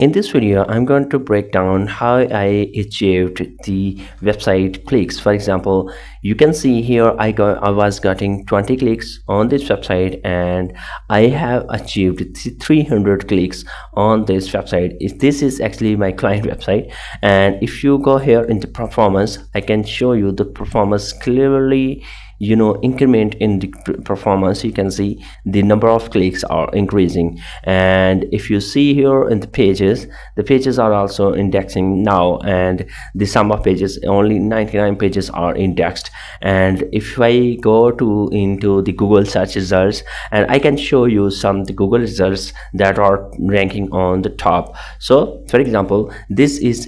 In this video, I'm going to break down how I achieved the website clicks. For example, you can see here I was getting 20 clicks on this website, and I have achieved 300 clicks on this website. This is actually my client website, and if you go here into performance, I can show you the performance clearly. Increment in the performance. You can see the number of clicks are increasing, and if you see here in the pages are also indexing now, and the sum of pages, only 99 pages are indexed. And if I go into the Google search results, and I can show you some the Google results that are ranking on the top. So for example, this is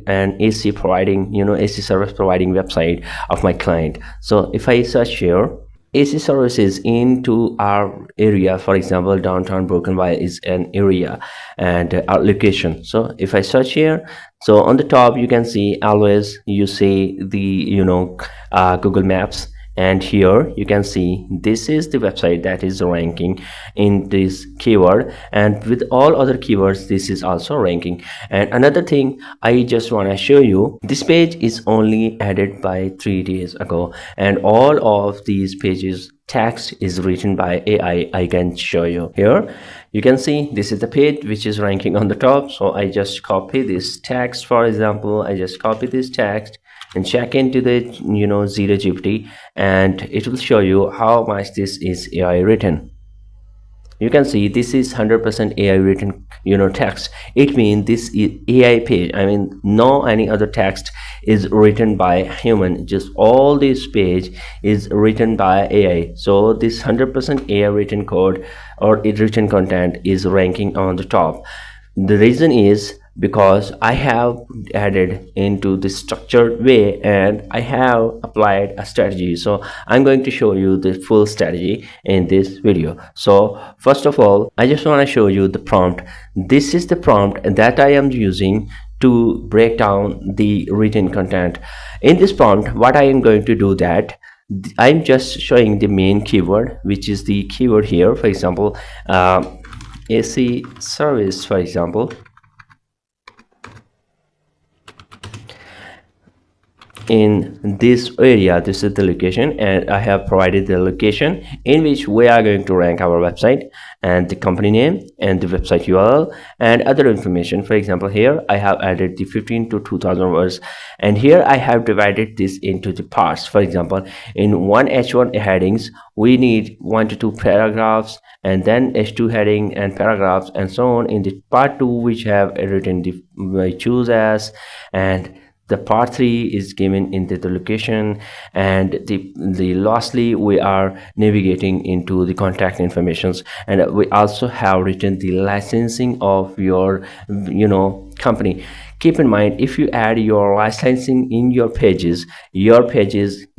an AC providing AC service providing website of my client. So if I search here AC services into our area, for example, downtown Brokenville is an area and our location. So if I search here, so on the top you can see always you see the Google Maps, and here you can see this is the website that is ranking in this keyword, and with all other keywords this is also ranking. And another thing I just want to show you, this page is only added by 3 days ago, and all of these pages text is written by AI. I can show you here. You can see this is the page which is ranking on the top. So I just copy this text. For example, I just copy this text and check into the zero GPT, and it will show you how much this is AI written. You can see this is 100% AI written text. It means this is AI page. I mean, no any other text is written by human, just all this page is written by AI. So this 100% AI written code or written content is ranking on the top. The reason is because I have added into the structured way, and I have applied a strategy. So I'm going to show you the full strategy in this video. So first of all, I just want to show you the prompt. This is the prompt that I am using to break down the written content. In this prompt, what I am going to do that I'm just showing the main keyword, which is the keyword here. For example, AC service, for example. In this area, this is the location, and I have provided the location in which we are going to rank our website, and the company name and the website URL and other information. For example, here I have added the 15 to 2000 words, and here I have divided this into the parts. For example, in one H1 headings we need 1 to 2 paragraphs, and then H2 heading and paragraphs, and so on. In the part 2, which have written the choose as, and the part 3 is given into the location, and the lastly we are navigating into the contact informations, and we also have written the licensing of your company. Keep in mind, if you add your licensing in your pages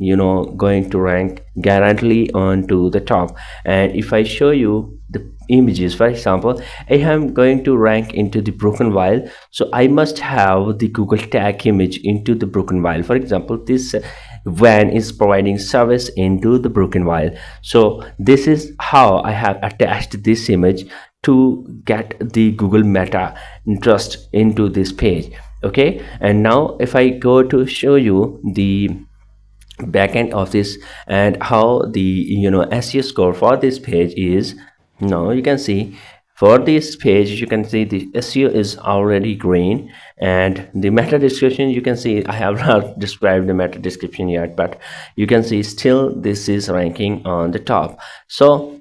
going to rank guaranteed onto the top. And if I show you the images, for example, I am going to rank into the Brokenville, so I must have the Google tag image into the Brokenville. For example, this van is providing service into the Brokenville, so this is how I have attached this image to get the Google meta interest into this page. Okay, and now if I go to show you the backend of this and how the SEO score for this page is, now you can see for this page you can see the SEO is already green, and the meta description, you can see I have not described the meta description yet, but you can see still this is ranking on the top. So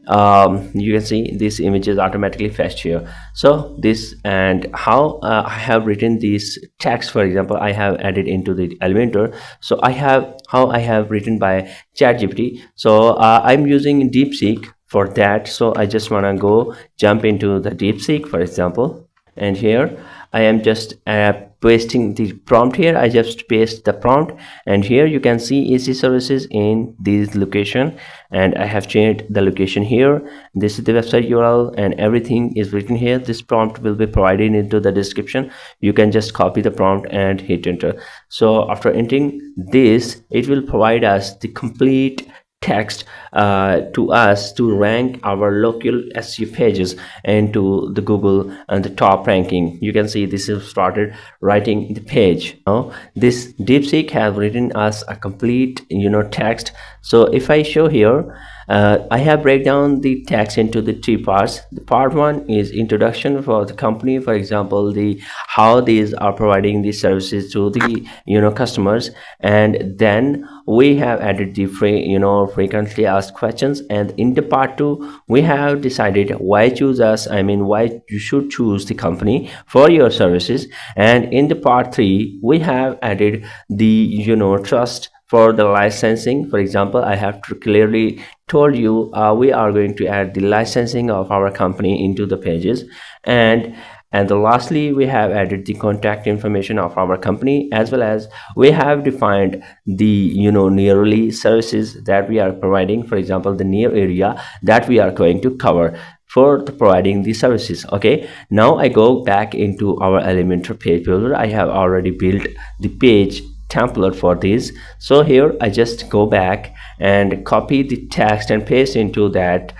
you can see this image is automatically fetched here. So this, and how I have written this text, for example, I have added into the Elementor. So I have written by ChatGPT. So I'm using DeepSeek for that. So I just want to jump into the DeepSeek, for example, and here I am just pasting the prompt here. I just paste the prompt, and here you can see AC services in this location, and I have changed the location here. This is the website URL, and everything is written here. This prompt will be provided into the description. You can just copy the prompt and hit enter. So after entering this, it will provide us the complete text to us to rank our local SEO pages into the Google and the top ranking. You can see this is started writing the page. Now this DeepSeek have written us a complete text. So if I show here, I have break down the text into the three parts. The part one is introduction for the company, for example, the how these are providing these services to the customers, and then we have added the frequently asked questions, and in the part two we have decided why choose us, I mean why you should choose the company for your services, and in the part three we have added the trust for the licensing. For example, I have clearly told you we are going to add the licensing of our company into the pages, and lastly we have added the contact information of our company, as well as we have defined the nearly services that we are providing, for example the near area that we are going to cover for providing the services. Okay, now I go back into our Elementor page builder. I have already built the page template for this. So here I just go back and copy the text and paste into that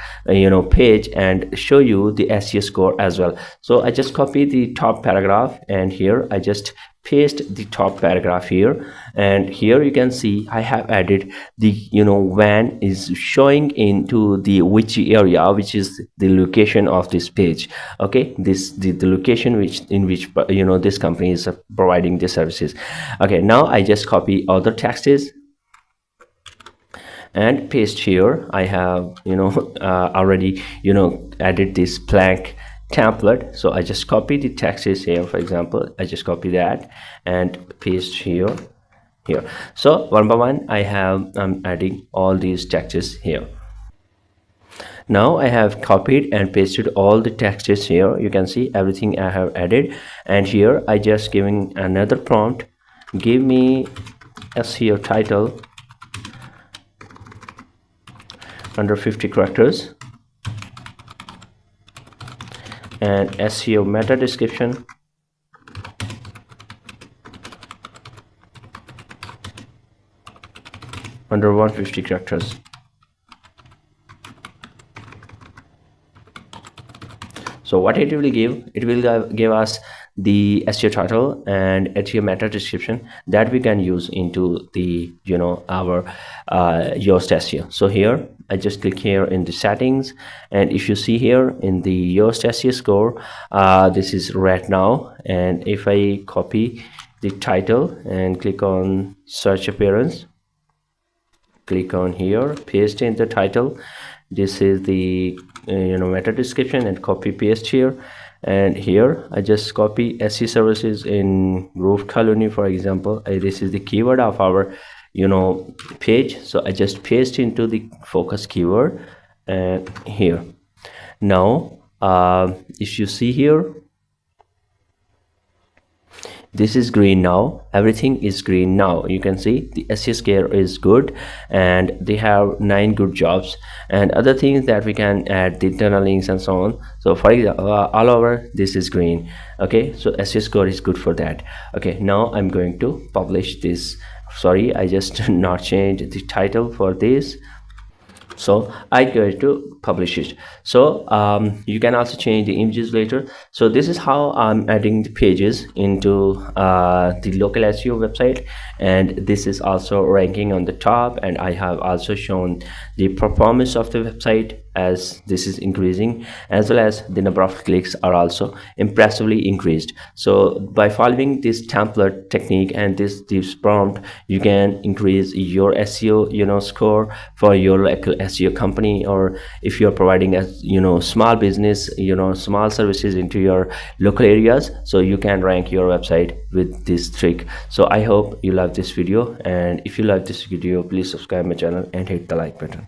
page and show you the SEO score as well. So I just copy the top paragraph, and here I just paste the top paragraph here, and here you can see I have added the when is showing into the which area, which is the location of this page. Okay, this the location which in which this company is providing the services. Okay, now I just copy other texts and paste here. I have already added this blank template, so I just copy the text here. For example, I just copy that and paste here. So one by one I'm adding all these texts here. Now I have copied and pasted all the texts here. You can see everything I have added, and here I just giving another prompt. Give me SEO title under 50 characters and SEO meta description under 150 characters. So what it will give, it will give us the SEO title and SEO meta description that we can use into the our Yoast SEO. So here I just click here in the settings, and if you see here in the Yoast SEO score, this is red now, and if I copy the title and click on search appearance, click on here, paste in the title, this is the meta description, and copy paste here, and here I just copy SEO services in roof colony, for example. This is the keyword of our page, so I just paste into the focus keyword and here. Now if you see here, this is green now, everything is green now. You can see the SEO score is good, and they have 9 good jobs, and other things that we can add the internal links and so on. So for example, all over this is green. Okay, so SEO score is good for that. Okay, now I'm going to publish this. Sorry, I just not changed the title for this, so I go to publish it. So you can also change the images later. So this is how I'm adding the pages into the local SEO website, and this is also ranking on the top, and I have also shown the performance of the website as this is increasing, as well as the number of clicks are also impressively increased. So by following this template technique and this prompt, you can increase your SEO score for your local SEO company, or if you're providing a small business, small services into your local areas, so you can rank your website with this trick. So I hope you love this video, and if you like this video, please subscribe my channel and hit the like button.